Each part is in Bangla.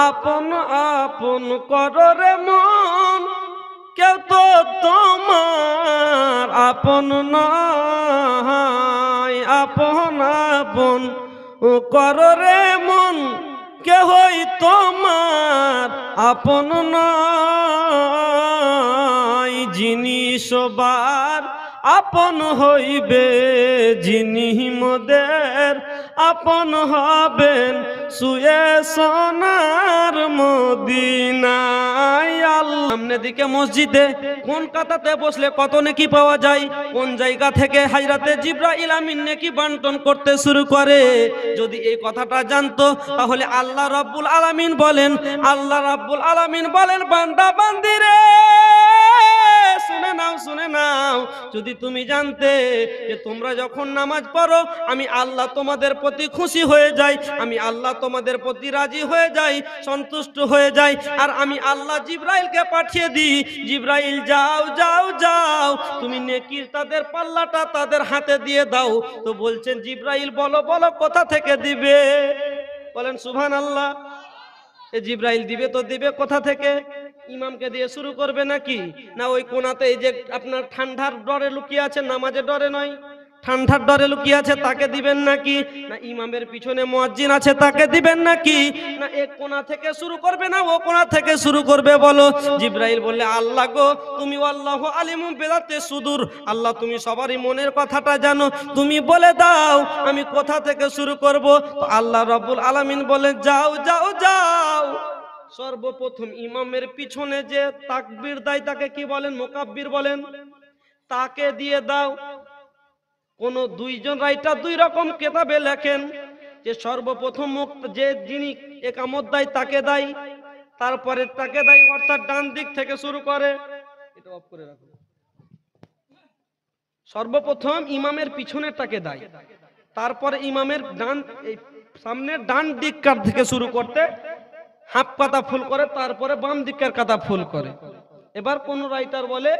আপন আপন করো রে মন, কেউ তো তোমার আপন নয়। আপন আপন করো রে মন, কেহই তোমার আপন নয়। যিনি সবার আপন হইবে, যিনি মোদের আপন হবেন, শুয়ে সোনার মদিনায়। আল্লাহ সামনে দিকে মসজিদে কোন কাতাতে বসলে কত নেকি পাওয়া যায়, কোন জায়গা থেকে হযরতে জিবরাইল আমিন নেকি বন্টন করতে শুরু করে, যদি এই কথাটা জানতো তাহলে আল্লাহ রাব্বুল আলামিন বলেন, আল্লাহ রাব্বুল আলামিন বলেন, বান্দা বান্দিরে শুনে নাও, শুনে নাও, যদি তুমি জানতে যে তোমরা যখন নামাজ পড়ো আমি আল্লাহ তোমাদের প্রতি খুশি হয়ে যাই, আমি আল্লাহ তোমাদের প্রতি রাজি হয়ে যাই, সন্তুষ্ট হয়ে যাই, আর আমি আল্লাহ জিবরাইলকে পাঠিয়ে দিই, জিবরাইল যাও যাও যাও তুমি নেকির তাদের পাল্লাটা তাদের হাতে দিয়ে দাও। তো বলছেন জিবরাইল বলো বলো কোথা থেকে দিবে? বলেন সুবহানাল্লাহ। এই জিবরাইল দিবে তো দিবে কোথা থেকে? ইমামকে দিয়ে শুরু করবে নাকি? না ওই কোনাতে এই যে আপনার ঠান্ডার ডরে লুকিয়ে আছে, নামাজের ডরে নয়, ঠান্ডার ডরে লুকিয়ে আছে তাকে দিবেন নাকি? না ইমামের পিছনে মুয়াজ্জিন আছে তাকে দিবেন নাকি? না এক কোণা থেকে শুরু করবে না ও কোণা থেকে শুরু করবে? বলো। জিবরাইল বললে আল্লাহ গো তুমি আল্লাহু আলিমুম বিযাতি সুদূর, আল্লাহ তুমি সবারই মনের কথাটা জানো, তুমি বলে দাও আমি কোথা থেকে শুরু করব। তো আল্লাহ রাব্বুল আলামিন বলে যাও যাও যাও, সর্বপ্রথম ইমামের পিছনে যে তাকবীর দেয় তাকে কি বলেন? মুকাব্বির বলেন, তাকে দিয়ে দাও। কোন দুইজন রাইটার দুই রকম কিতাবে লেখেন যে সর্বপ্রথম যে যিনি একামত দেয় তাকে দেয়, তারপরে তাকে দেয় অর্থাৎ ডান দিক থেকে শুরু করে। এটা অফ করে রাখো। সর্বপ্রথম ইমামের পিছনের তাকে দেয়, তারপরে ইমামের ডান সামনের ডান দিককার থেকে শুরু করতে হাফ কাতা ফুল করে, তারপরে বাম দিকের কাতা ফুল করে। এবার কোন রাইটার বলে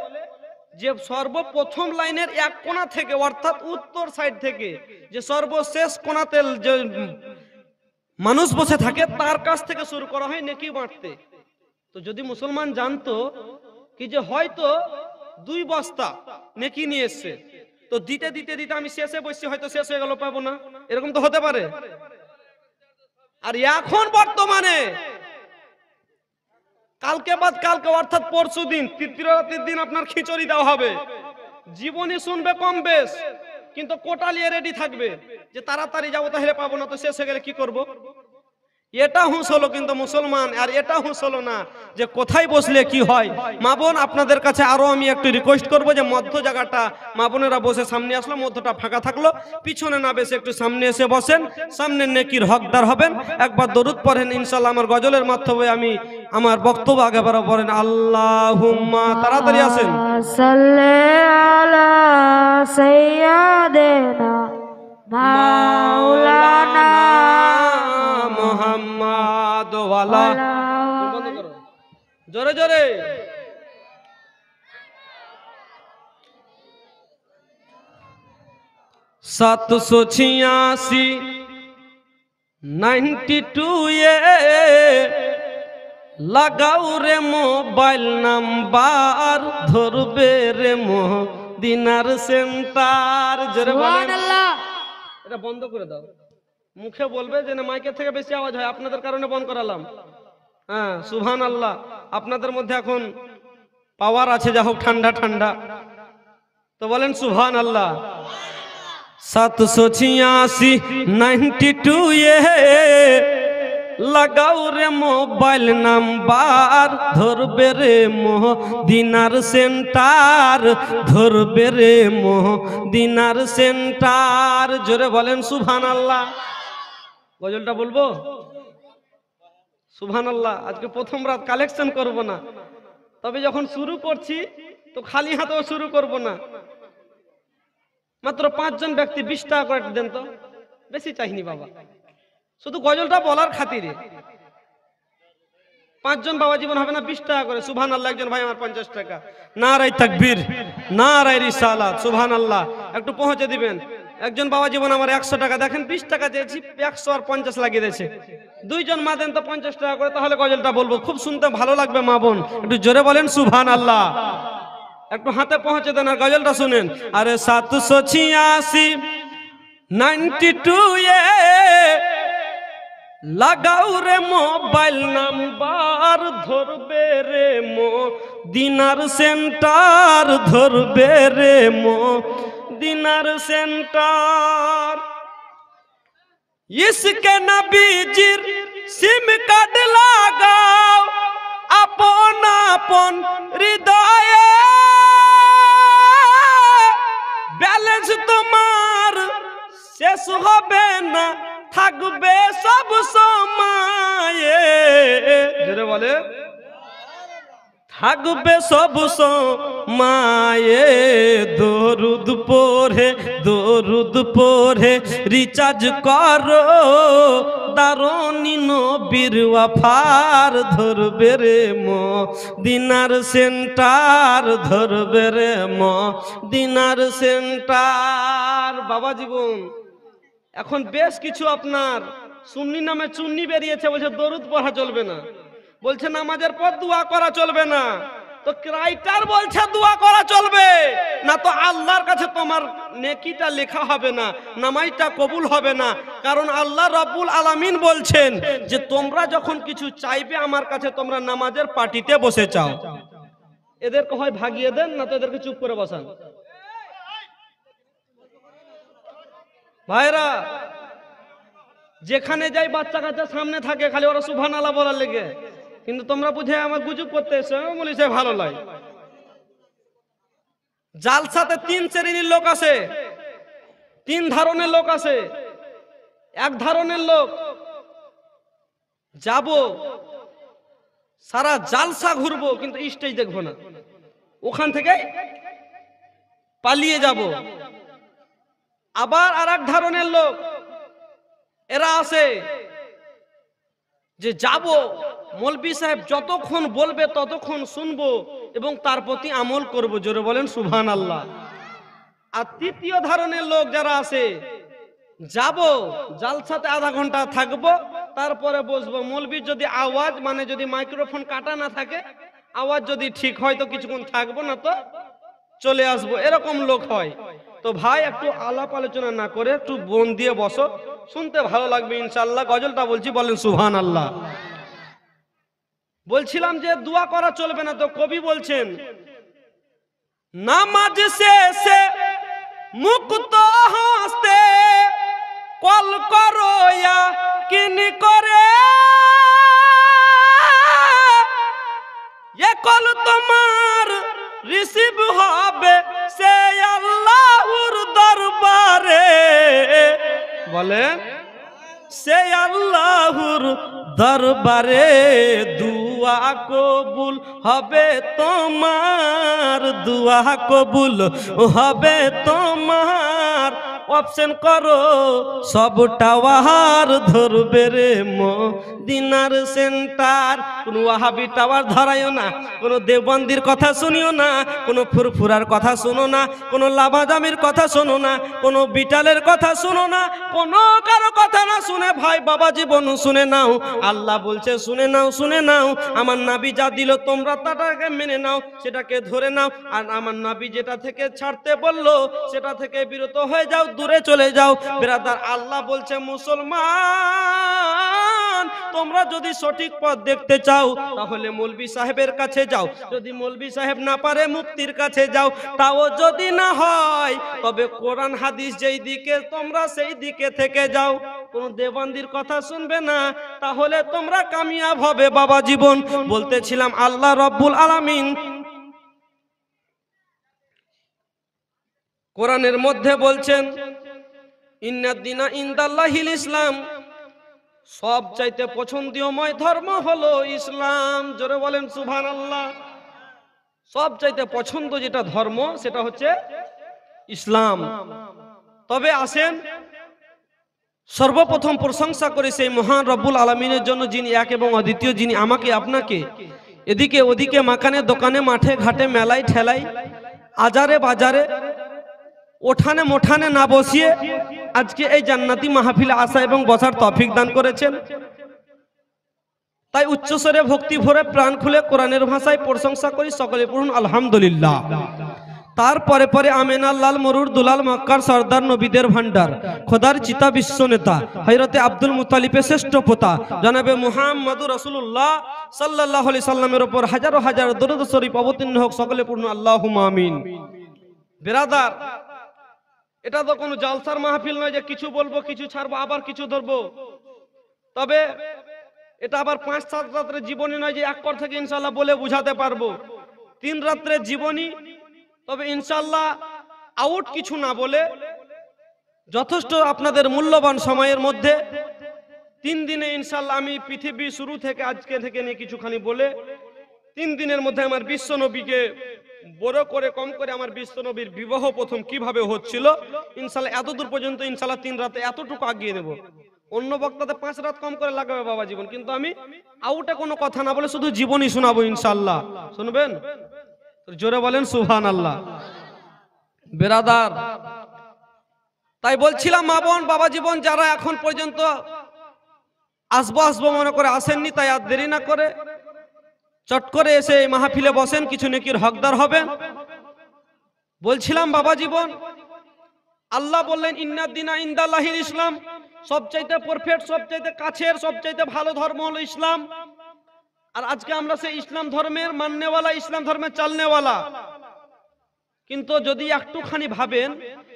যে সর্বপ্রথম লাইনের এক কোণা থেকে অর্থাৎ উত্তর সাইড থেকে যে সর্বশেষ কোণাতে যে মানুষ বসে থাকে তার কাছ থেকে শুরু করা হয় নেকি বাঁটতে। তো যদি মুসলমান জানতো কি যে হয়তো 2 বস্তা নেকি নিয়ে এসছে, তো দিতে দিতে দিতে আমি শেষে বসছি, হয়তো শেষ হয়ে গেল পাবো না, এরকম তো হতে পারে। আর এখন বর্তমানে কালকে বাদ কালকে অর্থাৎ পরশু দিন তৃতীয় রাতের দিন আপনার খিচুড়ি দেওয়া হবে, জীবনী শুনবে কম বেশ, কিন্তু কোটা নিয়ে রেডি থাকবে যে তাড়াতাড়ি যাবো তাহলে পাবো না, তো শেষ হয়ে গেলে কি করব। এটা হুঁশ হলো কিন্তু মুসলমান, আর এটা হুঁশ হলো না যে কোথায় বসলে কি হয়। মা বোন আপনাদের কাছে আরো আমি একটু রিকোয়েস্ট করবো যে মধ্য জায়গাটা মা বোনেরা বসে সামনে আসলো, মধ্যটা ফাঁকা থাকলো, পিছনে না বেশি একটু সামনে এসে বসেন, সামনে নেকির হকদার হবেন। একবার দরুদ পড়েন, ইনশাআল্লাহ আমার গজলের মাধ্যমে আমি আমার বক্তব্য আগে বাড়াবো। পড়েন আল্লাহুম্মা, তাড়াতাড়ি আসেন, সাল্লি আলা সাইয়্যিদিনা মাওলানা মুহাম্মাদ ওয়ালা। বন্ধ করো জোরে জোরে। 786 92 এ লাগাও রে মোবাইল নাম্বার, ধরবে রে মদিনার সেন্টার। জোরে বলেন সুবহানাল্লাহ। এটা বন্ধ করে দাও, মুখে বলবে যে না মাইকের থেকে বেশি আওয়াজ হয়, আপনাদের কারণে বন্ধ করালাম। হ্যাঁ সুবহানাল্লাহ, আপনাদের মধ্যে এখন পাওয়ার আছে, যা হোক ঠান্ডা ঠান্ডা, তো বলেন সুবহানাল্লাহ। 786 92 এ লাগাও রে মোবাইল নাম্বার, ধরবে রে মদিনার সেন্টার, ধরবে রে মদিনার সেন্টার। জোরে বলেন সুবহানাল্লাহ। গজলটা বলবো সুবহানাল্লাহ। আজকে প্রথম রাত কালেকশন করব না, তবে যখন শুরু করছি তো খালি হাতেও শুরু করব না। মাত্র 5 জন ব্যক্তি 20 টাকা করে দেন তো, বেশি চাইনি বাবা, শুধু গজলটা বলার খাতিরে 5 জন বাবা জীবন হবে না 20 টাকা করে, সুবহানাল্লাহ। একজন ভাই আমার 50 টাকা। নারায়ে তাকবীর, নারায়ে রিসালাত, সুবহানাল্লাহ। একটু পৌঁছে দিবেন। একজন বাবা জীবন আমার 100 টাকা, দেখেন 20 টাকা চেয়েছি, 100 আর 50 লাগিয়ে দিয়েছে। 2 জন মা দেন তো 50 টাকা করে, তাহলে গজলটা বলবো, খুব শুনতে ভালো লাগবে মা বোন। একটু জোরে বলেন সুবহানাল্লাহ। একটু হাতে পৌঁছে দেন আর গজলটা শুনেন। আরে 786 92 এ লাগাও রে মোবাইল নাম্বার, ধরবে রে দিনার সেন্টার, ধরবে রে দিনার সেন্টার। ইসকে নবীজির সিম কার্ড লাগাও আপন আপন হৃদয়ে, ব্যালেন্স তোমার শেষ হবে না, থাকবে সব সময়ে। জোরে বলে, থাকবে সব সময়ে। দরুদ পড়ে রিচার্জ করো, দারুনি নবীর ওয়াফার, ধরবে রে দিনার সেন্টার, ধরবে রে দিনার সেন্টার। বাবা জীবন এখন বেশ কিছু আপনার সুন্নি নামে চুন্নি বেরিয়েছে, বলছে দরুদ পড়া চলবে না, বলছে নামাজের পর দোয়া করা চলবে না। তো রাইটার বলছে দোয়া করা চলবে না, তো আল্লাহর কাছে তোমার নেকিটা লেখা হবে না, নামাজটা কবুল হবে না। কারণ আল্লাহ রাব্বুল আলামিন বলছেন যে তোমরা যখন কিছু চাইবে আমার কাছে, তোমরা নামাজের পার্টিতে বসে চাও। এদেরকে হয় ভাগিয়ে দেন, না তো এদেরকে চুপ করে বসান। ভাইরা যেখানে যাই বাচ্চা কাচ্চা সামনে থাকে, খালি ওরা সুবহানাল্লাহ বলার লেগে, কিন্তু তোমরা বুঝে আমার গুজব করতে এসে বলি সে ভালো লাগে। জালসাতে 3 শ্রেণীর লোক আছে, 3 ধরনের লোক আছে। এক ধরনের লোক যাব সারা জালসা ঘুরবো কিন্তু স্টেজ দেখবো না, ওখান থেকে পালিয়ে যাব। আবার আর এক ধরনের লোক এরা আছে যে যাব, মৌলবি সাহেব যতক্ষণ বলবে ততক্ষণ শুনবো এবং তার প্রতি আমল করব। জোরে বলেন সুবহানাল্লাহ। আর তৃতীয় ধরনের লোক যারা আছে, যাব জালসাতে আধা ঘন্টা থাকবো, তারপরে বসবো। মৌলবির যদি আওয়াজ, মানে যদি মাইক্রোফোন কাটা না থাকে, আওয়াজ যদি ঠিক হয় তো কিছুক্ষণ থাকবো, না তো চলে আসবো। এরকম লোক হয়। তো ভাই একটু আলাপ আলোচনা না করে একটু মন দিয়ে বসো, শুনতে ভালো লাগবে ইনশাআল্লাহ। গজলটা বলছি, বলেন সুবহানাল্লাহ। বলছিলাম যে দোয়া করা চলবে না, তো কবি বলছেন নামাজ শেষে মুক্ত হাসতে কল করো কিনি করে, এ কল তোমার রিসিভ হবে সে আল্লাহর দরবারে। বলেন সে আল্লাহর দরবারে দুয়া কবুল হবে তোমার, দুয়া কবুল হবে তোমার। অপশন করো সব টাওয়ার, ধরবে রে দিনার সেন্টার। কোন ওয়াহাবি টাওয়ার ধরাইও না, কোন দেওবন্দির কথা শুনিও না, কোন ফুরফুরার কথা শুনো না, কোন লাভাদামির কথা শোনো না, কোন বিটালের কথা শুনো না, কোন কারো কথা না শুনে ভাই বাবা জীবন শুনে নাও। আল্লাহ বলছে শুনে নাও, শুনে নাও। আমার নবী যা দিল তোমরা তাটাকে মেনে নাও, সেটাকে ধরে নাও। আর আমার নবী যেটা থেকে ছাড়তে বললো সেটা থেকে বিরত হয়ে যাও, দূরে চলে যাও। ব্রাদার আল্লাহ বলছে মুসলমান তোমরা যদি সঠিক পথ দেখতে চাও তাহলে মৌলবি সাহেবের কাছে যাও, যদি মৌলবি সাহেব না পারে মুফতির কাছে যাও, তাও যদি না হয় তবে কোরআন হাদিস যেই দিকে তোমরা সেই দিকে থেকে যাও। কোন দেওবন্দির কথা শুনবে না, তাহলে তোমরা কামিয়াব হবে বাবা জীবন। বলতেছিলাম আল্লাহ রব্বুল আলামিন কোরআনের মধ্যে বলছেন ইন্নাদ-দীনা ইনদাল্লাহিল ইসলাম, সব চাইতে পছন্দীয়ময় ধর্ম হলো ইসলাম। জোরে বলেন সুবহানাল্লাহ। সব চাইতে পছন্দ যেটা ধর্ম সেটা হচ্ছে ইসলাম। তবে আসেন সর্বপ্রথম প্রশংসা করি সেই মহান রব্বুল আলামিনের জন্য, যিনি এক এবং অদ্বিতীয়, যিনি আমাকে আপনাকে এদিকে ওদিকে মাকানে দোকানে মাঠে ঘাটে মেলায় ঠেলাই আজারে বাজারে ওঠানে মোঠানে না বসিয়ে আজকে এই জান্নাতি মাহফিলে আসা এবং বসার তৌফিক দান করেছেন। তাই উচ্চস্বরে ভক্তি ভরে প্রাণ খুলে কোরআনের ভাষায় প্রশংসা করি, সকলে পড়ুন আলহামদুলিল্লাহ। তারপরে পরে আমিনা লাল মরুর দুলাল মক্কার সর্দার নবীদের ভান্ডার খোদার চিতা বিশ্ব নেতা হযরতে আব্দুল মুত্তালিবের শ্রেষ্ঠ পোতা জনাবে মুহাম্মদুর রাসূলুল্লাহ সাল্লাল্লাহু আলাইহি সাল্লামের উপর হাজারো হাজার দরুদ শরীফ অবতীর্ণ হোক, সকলে পড়ুন আল্লাহুম্মা আমিন। বিরাদার, এটা তো কোনো জালসার মাহফিল নয় যে কিছু বলবো কিছু ছাড়বো আবার কিছু ধরবো। তবে এটা আবার 5-7 রাতের জীবনী নয় যে এক পর থেকে ইনশাআল্লাহ বলে বুঝাতে পারবো। 3 রাতের জীবনী, তবে ইনশাআল্লাহ আউট কিছু না বলে যথেষ্ট আপনাদের মূল্যবান সময়ের মধ্যে 3 দিনে ইনশাআল্লাহ আমি পৃথিবী শুরু থেকে আজকে থেকে নিয়ে কিছুখানি বলে 3 দিনের মধ্যে আমার বিশ্ব নবীকে বড় করে কম করে আমার বিশ্ব নবীর বিবাহ প্রথম কিভাবে হচ্ছিল ইনশাআল্লাহ এতদূর পর্যন্ত ইনশাআল্লাহ 3 রাতে এতটুকু আগিয়ে নেব। অন্য বক্তাতে 5 রাত কম করে লাগাবে বাবা জীবন, কিন্তু আমি আউটে কোনো কথা না বলে শুধু জীবনী শোনাবো ইনশাআল্লাহ। শুনবেন? জোরে বলেন সুবহানাল্লাহ। বিরাদার, তাই বলছিলাম মা বোন বাবা জীবন যারা এখন পর্যন্ত আসবো মনে করে আসেননি, তাই আর দেরি না করে চট করে এসে এই মাহফিলে বসেন, কিছু নেকির হকদার হবেন। বলছিলাম বাবা জীবন, আল্লাহ বললেন ইন্নাদ দীনা ইনদাল্লাহিল ইসলাম, সবচাইতে পারফেক্ট, সবচাইতে কাছের, সবচাইতে ভালো ধর্ম হলো ইসলাম। আর আজকে আমরা সেই ইসলাম ধর্মের মাননেওয়ালা, ইসলাম ধর্মের চালনেওয়ালা। কিন্তু যদি একটুখানি ভাবেন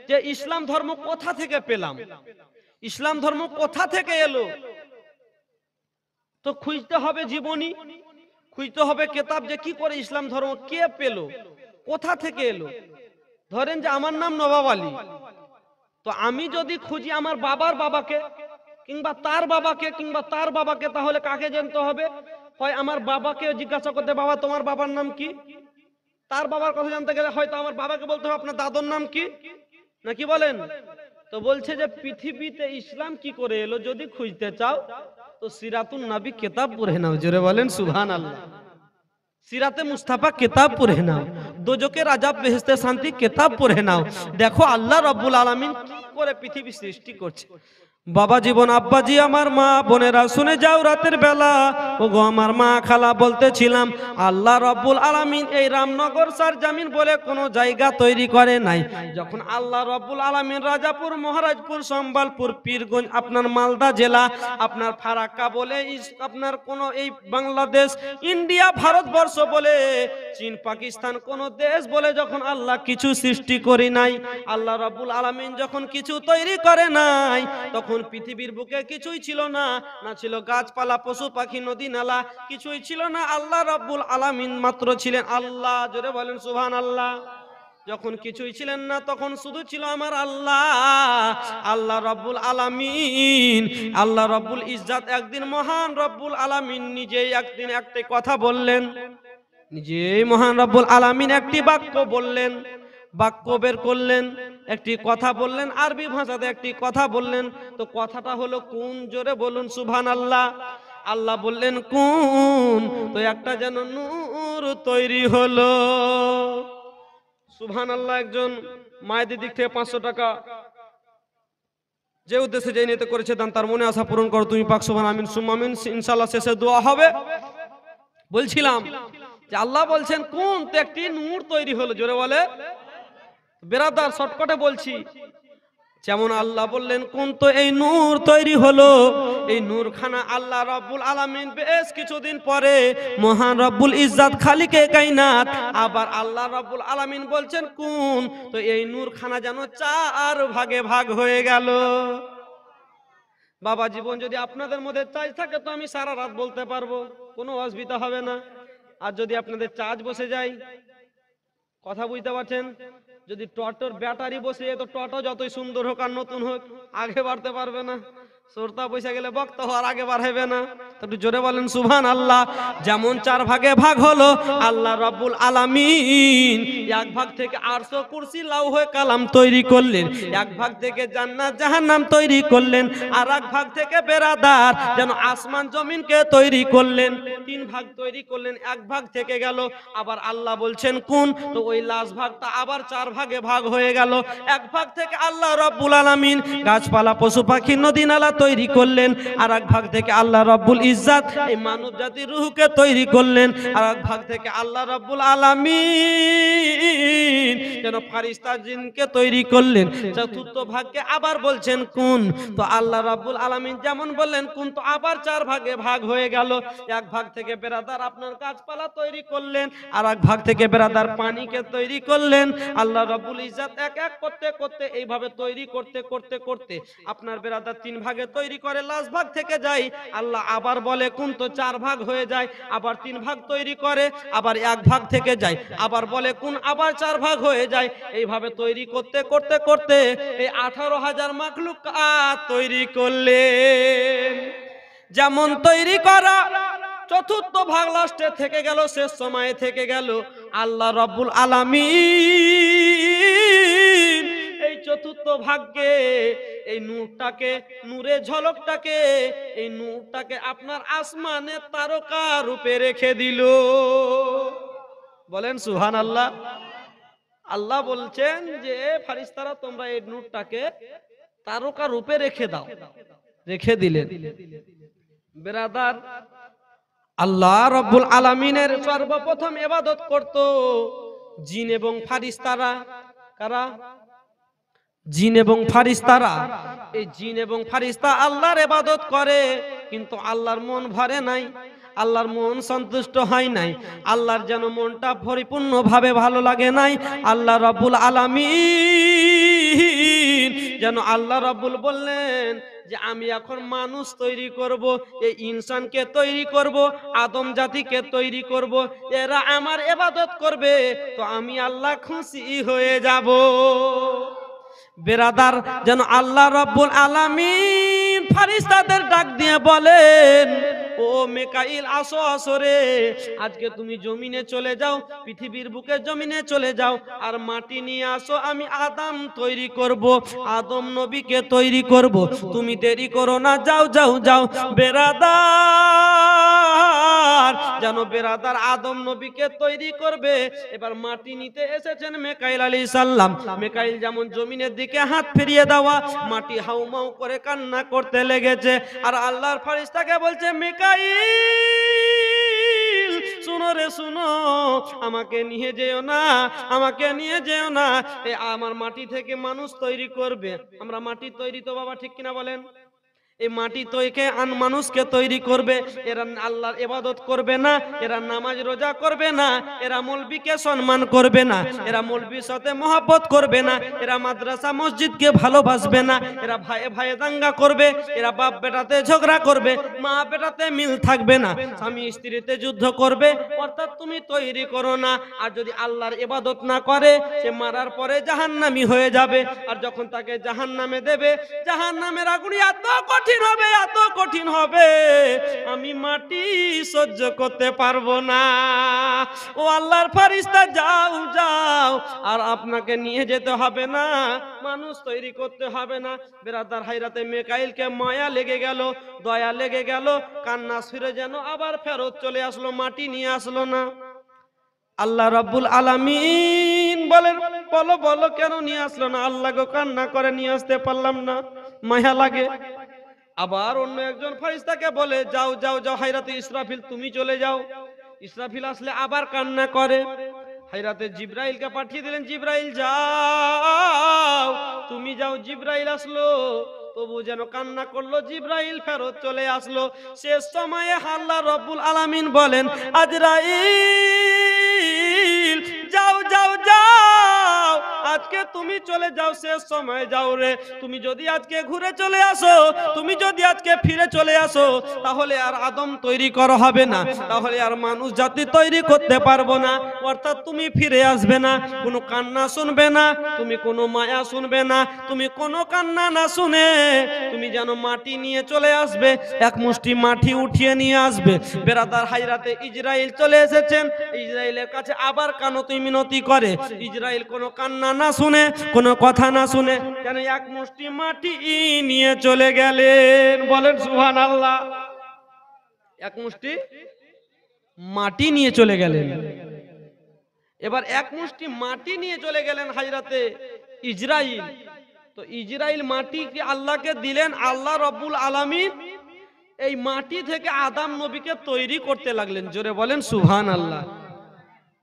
যে ইসলাম ধর্ম কোথা থেকে পেলাম, ইসলাম ধর্ম কোথা থেকে এলো, তো খুঁজতে হবে জীবনী, খুঁজতে হবে কিতাব যে কি করে ইসলাম ধর্ম কে পেল, কোথা থেকে এলো। ধরেন যে আমার নাম নবাব আলী, তো আমি যদি খুঁজি আমার বাবার বাবাকে কিংবা তার বাবাকে কিংবা তার বাবাকে, তাহলে কাকে জানতে হবে? হয় আমার বাবাকে জিজ্ঞাসা করতে, বাবা তোমার বাবার নাম কি? তার বাবার কথা জানতে গেলে হয়তো আমার বাবাকে বলতে হবে আপনার দাদুর নাম কি, নাকি বলেন? তো বলছে যে পৃথিবীতে ইসলাম কি করে এলো যদি খুঁজতে চাও তো সিরাতুন নবী কিতাব পড়ে নাও। জোরে বলেন সুবহানাল্লাহ। সিরাতে মুস্তাফা কিতাব পড়ে নাও, দোজকের আযাব বেহেশতে শান্তি কিতাব পড়ে নাও। দেখো আল্লাহ রাব্বুল আলামিন কি করে পৃথিবী সৃষ্টি করছে। বাবা জীবন আব্বাজি আমার মা বোনেরা শুনে যাও রাতের বেলা, ওগো আমার মা খালা বলতেছিলাম আল্লাহ রাব্বুল আলামিন এই রামনগর সরজমিন বলে কোনো জায়গা তৈরি করে নাই। যখন আল্লাহ রাব্বুল আলামিন রাজাপুর, মহারাজপুর, সম্বলপুর, পীরগঞ্জ, আপনার মালদা জেলা, আপনার ফারাক্কা বলে আপনার কোন এই বাংলাদেশ, ইন্ডিয়া, ভারতবর্ষ বলে চীন, পাকিস্তান কোন দেশ বলে যখন আল্লাহ কিছু সৃষ্টি করি নাই, আল্লাহ রাব্বুল আলামিন যখন কিছু তৈরি করে নাই, তখন পৃথিবীর বুকে কিছুই ছিল না, না ছিল গাছপালা, পশু পাখি, নদী নালা, কিছুই ছিল না। আল্লাহ রাব্বুল আলামিন মাত্র ছিলেন আল্লাহ। জোরে বলেন সুবহানাল্লাহ। যখন কিছুই ছিলেন না তখন শুধু ছিল আমার আল্লাহ, আল্লাহ রাব্বুল আলামিন, আল্লাহ রাব্বুল ইজ্জত। একদিন মহান রাব্বুল আলামিন নিজেই একদিন একটি কথা বললেন, নিজেই মহান রাব্বুল আলামিন একটি বাক্য বললেন, বাক্য বের করলেন, একটি কথা বললেন, আরবি ভাষাতে একটি কথা বললেন। তো কথাটা হলো কোন? জোরে বলুন সুবহানাল্লাহ। আল্লাহ বললেন কোন, তো একটা যেন নূর তৈরি হলো। সুবহানাল্লাহ। একজন মায়েদের দিক থেকে 500 টাকা যে উদ্দেশ্যে যে নিয়তে করেছে দান, তার মনে আশা পূরণ করো তুমি পাক। সুবহান আমিন সুম্মা আমিন। ইনশাআল্লাহ শেষে দোয়া হবে। বলছিলাম যে আল্লাহ বলছেন কোন, তো একটি নূর তৈরি হলো। জোরে বলে বেরাদার, শর্টকাটে বলছি, যেমন আল্লাহ বললেন কোন, তো এই নূর তৈরি হলো। এই নূরখানা আল্লাহ রাব্বুল আলামিন বেশ কিছুদিন পরে মহান রাব্বুল ইজ্জত খালিকে কায়নাত আবার আল্লাহ রাব্বুল আলামিন বলছেন কোন, তো এই নূরখানা যেন 4 ভাগে ভাগ হয়ে গেল। বাবা জীবন যদি আপনাদের মধ্যে চার্জ থাকে তো আমি সারা রাত বলতে পারবো, কোনো অসুবিধা হবে না। আর যদি আপনাদের চার্জ বসে যায়, কথা বুঝতে পারছেন, যদি টোটোর ব্যাটারি বসে যায় তো টোটো যতই সুন্দর হোক আর নতুন হোক আগে বাড়তে পারবে না। শ্রোতা বসে গেলে বক্তা হওয়ার আগে বার হবে না, একটু জোরে বলেন সুবহানাল্লাহ। যেমন 4 ভাগে ভাগ হলো, আল্লাহ রাব্বুল আলামিন এক ভাগ থেকে আরশ কুরসি লাউহে কালাম তৈরি করলেন, এক ভাগ থেকে জান্নাত জাহান্নাম তৈরি করলেন, আর এক ভাগ থেকে বেরাদার যেন আসমান জমিনকে তৈরি করলেন। 3 ভাগ তৈরি করলেন, এক ভাগ থেকে গেল। আবার আল্লাহ বলছেন কোন, তো ওই লাস্ট ভাগটা আবার 4 ভাগে ভাগ হয়ে গেল। এক ভাগ থেকে আল্লাহ রাব্বুল আলামিন গাছপালা পশু পাখি নদী নালা তৈরি করলেন, আর এক ভাগ থেকে আল্লাহ রাব্বুল ইজ্জাত এই মানব জাতির রূহকে তৈরি করলেন, আর এক ভাগ থেকে আল্লাহ রাব্বুল আলামিন যেন ফারিস্তা জিনকে তৈরি করলেন। চতুর্থ ভাগকে আবার বলছেন কোন, তো আল্লাহ রাব্বুল আলামিন যেমন বললেন কোন, তো আবার 4 ভাগে ভাগ হয়ে গেল। এক ভাগ থেকে বেরাদার আপনার গাছপালা তৈরি করলেন, আর এক ভাগ থেকে বেরাদার পানিকে তৈরি করলেন। আল্লাহ রাব্বুল ইজ্জাত এক এক করতে করতে এইভাবে তৈরি করতে করতে করতে আপনার বেরাদার 3 ভাগে তৈরি করে, লাস্ট ভাগ থেকে যায়। আল্লাহ আবার বলে কোন, তো 4 ভাগ হয়ে যায়, আবার 3 ভাগ তৈরি করে, আবার 1 ভাগ থেকে যায়, আবার বলে কোন, আবার 4 ভাগ হয়ে যায়। এইভাবে তৈরি করতে করতে করতে এই 18,000 মাখলুকাত তৈরি করলেন। যেমন তৈরি করা, চতুর্থ ভাগ লাস্টে থেকে গেল, শেষ সময়ে থেকে গেল। আল্লাহ রাব্বুল আলামিন এই চতুর্থ ভাগকে, এই নূরটাকে, নূরের ঝলকটাকে, এই নূরটাকে আপনার আসমানে তারকা রূপে রেখে দিল। বলেন সুবহানাল্লাহ। আল্লাহ বলছেন যে ফারিস্তারা তোমরা এই নূরটাকে তারকা রূপে রেখে দাও, রেখে দিলেন। বেরাদার, আল্লাহ রাব্বুল আলামিনের সর্বপ্রথম ইবাদত করত জিন এবং ফারিস্তারা। কারা? জিন এবং ফারিস্তারা। এই জিন এবং ফারিস্তা আল্লাহর ইবাদত করে, কিন্তু আল্লাহর মন ভরে নাই, আল্লাহর মন সন্তুষ্ট হয় নাই, আল্লাহর যেন মনটা পরিপূর্ণভাবে ভালো লাগে নাই। আল্লাহ রাব্বুল আলামিন যেন আল্লাহ রাব্বুল বললেন যে আমি এখন মানুষ তৈরি করব, এই ইনসানকে তৈরি করব, আদম জাতিকে তৈরি করব, এরা আমার ইবাদত করবে, তো আমি আল্লাহ খুশি হয়ে যাব। বেরাদার, যেন আল্লাহ রাব্বুল আলামিন ফারিস্তাদের ডাক দিয়ে বলেন, ও মিকাইল আসো আসো রে, আজকে তুমি জমিনে চলে যাও, পৃথিবীর বুকে জমিনে চলে যাও, আর মাটি নিয়ে আসো, আমি আদম তৈরি করব, আদম নবীকে তৈরি করব, তুমি দেরি করো না, যাও যাও যাও। বেরাদার, যেন বেরাদার আদম নবীকে তৈরি করবে। এবার মাটি নিতে এসেছেন মিকাইল আলাইহিস সালাম। মিকাইল যেমন জমিনের দিকে হাত ফিরিয়ে দেওয়া, মাটি হাউমাউ করে কান্না করতে লেগেছে, আর আল্লাহর ফারিস্তাকে বলছে, মিকাইল শুনো রে শুনো, আমাকে নিয়ে যেও না, আমাকে নিয়ে যেও না, আমার মাটি থেকে মানুষ তৈরি করবে। আমরা মাটি তৈরি তো বাবা, ঠিক কিনা বলেন? এই মাটি তৈকে মানুষকে তৈরি করবে, এরা আল্লাহর ইবাদত করবে না, এরা নামাজ রোজা করবে না, এরা মৌলবীকে সম্মান করবে না, এরা মৌলবীর সাথে মহব্বত করবে না, এরা মাদ্রাসা মসজিদকে ভালোবাসবে না, এরা ভাইয়ে ভাইয়ে দাঙ্গা করবে, এরা বাপ বেটাতে ঝগড়া করবে, মা বেটাতে মিল থাকবে না, স্বামী স্ত্রীতে যুদ্ধ করবে। অর্থাৎ তুমি তৈরি করো না, আর যদি আল্লাহর ইবাদত না করে সে মারার পরে জাহান্নামী হয়ে যাবে, আর যখন তাকে জাহান্নামে দেবে, জাহান্নামের আগুন এত কঠিন হবে, এত কঠিন হবে, আমি মাটি সহ্য করতে পারবো না। ও আল্লাহর ফারিস্তা, যাও যাও, আর আপনাকে নিয়ে যেতে হবে না, মানুষ তৈরি করতে হবে না। বেরাদার, হাইরাতে মিকাইলকে মায়া লেগে গেল, দয়া লেগে গেল, কান্না ফিরে যেন আবার ফেরত চলে আসলো, মাটি নিয়ে আসলো না। আল্লাহ রাব্বুল আলামিন বলেন, বলো বলো কেন নিয়ে আসলো না? আল্লাহ গো, কান্না করে নিয়ে আসতে পারলাম না, মায়া লাগে। আবার অন্য একজন ফারিস্তাকে বলে, যাও যাও যাও, হাইরাতে ইসরাফিল তুমি চলে যাও। ইসরাফিল আসলে আবার কান্না করে, হাইরাতে জিব্রাইলকে পাঠিয়ে দিলেন, জিব্রাইল যাও, তুমি যাও। জিব্রাইল আসলো, তবু যেন কান্না করলো, জিব্রাইল ফেরত চলে আসলো। শেষ সময়ে আল্লাহ রাব্বুল আলামিন বলেন, আজরাইল যাও যাও যাও, আজকে তুমি চলে যাও, শেষ সময় যাও রে। তুমি যদি আজকে ঘুরে চলে আসো, তুমি যদি আজকে ফিরে চলে আসো, তাহলে আর আদম তৈরি করা হবে না, তাহলে আর মানুষ জাতি তৈরি করতে পারবো না। অর্থাৎ তুমি ফিরে আসবে না, কোনো কান্না শুনবে না, তুমি কোনো মায়া শুনবে না, তুমি কোনো কান্না না শুনে তুমি যেন মাটি নিয়ে চলে আসবে, এক মুষ্টি মাটি উঠিয়ে নিয়ে আসবে। বেরাদার, হাজরাতে ইসরাইল চলে এসেছেন। ইসরাইলের কাছে আবার কানতি মিনতি করে। ইসরাইল কোনো কান্না না শুনে, কোনো কথা না শুনে যেন এক মুষ্টি মাটি নিয়ে চলে গেলেন। বলেন সুবহানাল্লাহ। এক মুষ্টি মাটি নিয়ে চলে গেলেন। এবার এক মুষ্টি মাটি নিয়ে চলে গেলেন হাজরাতে ইসরাইল। তো ইসরাইল মাটি কি আল্লাহকে দিলেন, আল্লাহ রব্বুল আলামিন এই মাটি থেকে আদম নবীকে তৈরি করতে লাগলেন। জোরে বলেন সুবহানাল্লাহ।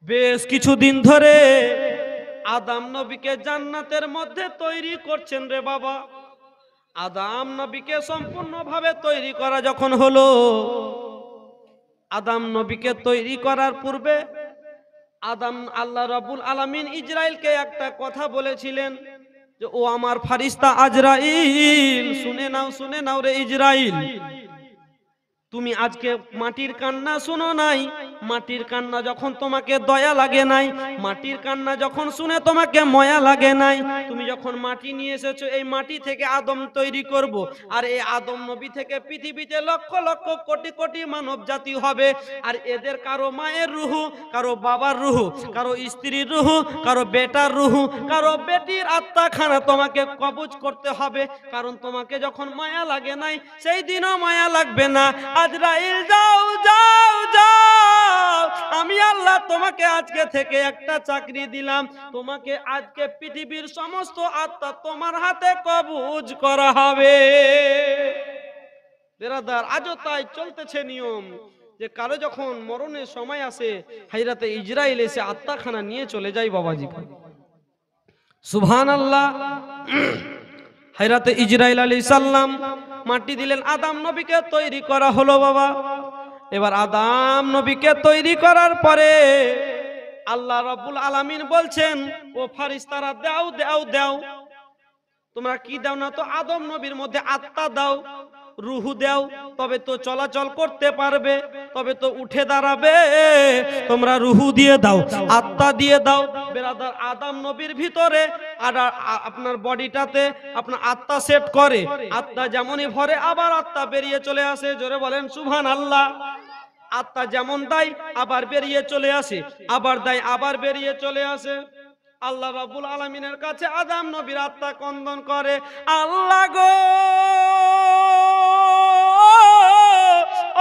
বেশ কিছুদিন ধরে আদম নবীকে জান্নাতের মধ্যে তৈরি করছেন রে বাবা। আদম নবীকে সম্পূর্ণভাবে তৈরি করা যখন হলো, আদম নবীকে তৈরি করার পূর্বে আল্লাহ রাব্বুল আলামিন ইসরাইলকে একটা কথা বলেছিলেন যে, ও আমার ফারিস্তা আজরাইল, শুনে নাও রে ইসরাইল, তুমি আজকে মাটির কান্না শুনো নাই, মাটির কান্না যখন তোমাকে দয়া লাগে নাই, মাটির কান্না যখন শুনে তোমাকে ময়া লাগে নাই, তুমি যখন মাটি নিয়ে এসেছো, এই মাটি থেকে আদম তৈরি করব। আর এই আদম নবী থেকে পৃথিবীতে লক্ষ লক্ষ কোটি কোটি মানব জাতি হবে। আর এদের কারো মায়ের রুহু, কারো বাবার রুহু, কারো স্ত্রীর রুহু, কারো বেটার রুহু, কারো বেটির আত্মাখানা তোমাকে কবজ করতে হবে। কারণ তোমাকে যখন মায়া লাগে নাই, সেই দিনও মায়া লাগবে না। আজরাইল যাও যাও যাও, আমি আল্লাহ তোমাকে আজকে থেকে একটা চাকরি দিলাম, তোমাকে আজকে পৃথিবীর সমস্ত আত্মা তোমার হাতে কবজ করা হবে। বেরাদার, আজও তাই চলতেছে নিয়ম যে কারো যখন মরণের সময় আসে, হাজরাতে ইসরাইল এসে আত্মাখানা নিয়ে চলে যায় বাবাজি। সুবহানাল্লাহ। হাজরাতে ইসরাইল আলাইহিস সালাম মাটি দিলেন, আদম নবীকে তৈরি করা হলো বাবা। এবার আদম নবীকে তৈরি করার পরে আল্লাহ রাব্বুল আলামিন বলছেন, ও ফারিস্তারা দাও দাও দাও, তোমরা কি দাও না তো আদম নবীর মধ্যে আত্মা দাও, রুহু দাও, তবে তো চলাচল করতে পারবে, তবে তো উঠে দাঁড়াবে। তোমরা রুহু দিয়ে দাও, আত্মা দিয়ে দাও। বেরাদার, আদম নবীর ভিতরে আর আপনার বডিটাতে আপনার আত্মা সেট করে, আত্মা যেমনই ভরে আবার আত্মা বেরিয়ে চলে আসে। জোরে বলেন সুবহানাল্লাহ। আত্মা যেমন দেয় আবার বেরিয়ে চলে আসে, আবার দেয় আবার বেরিয়ে চলে আসে। আল্লাহ রাব্বুল আলামিনের কাছে আদম নবীর আত্মা কন্দন করে, আল্লাহ গো,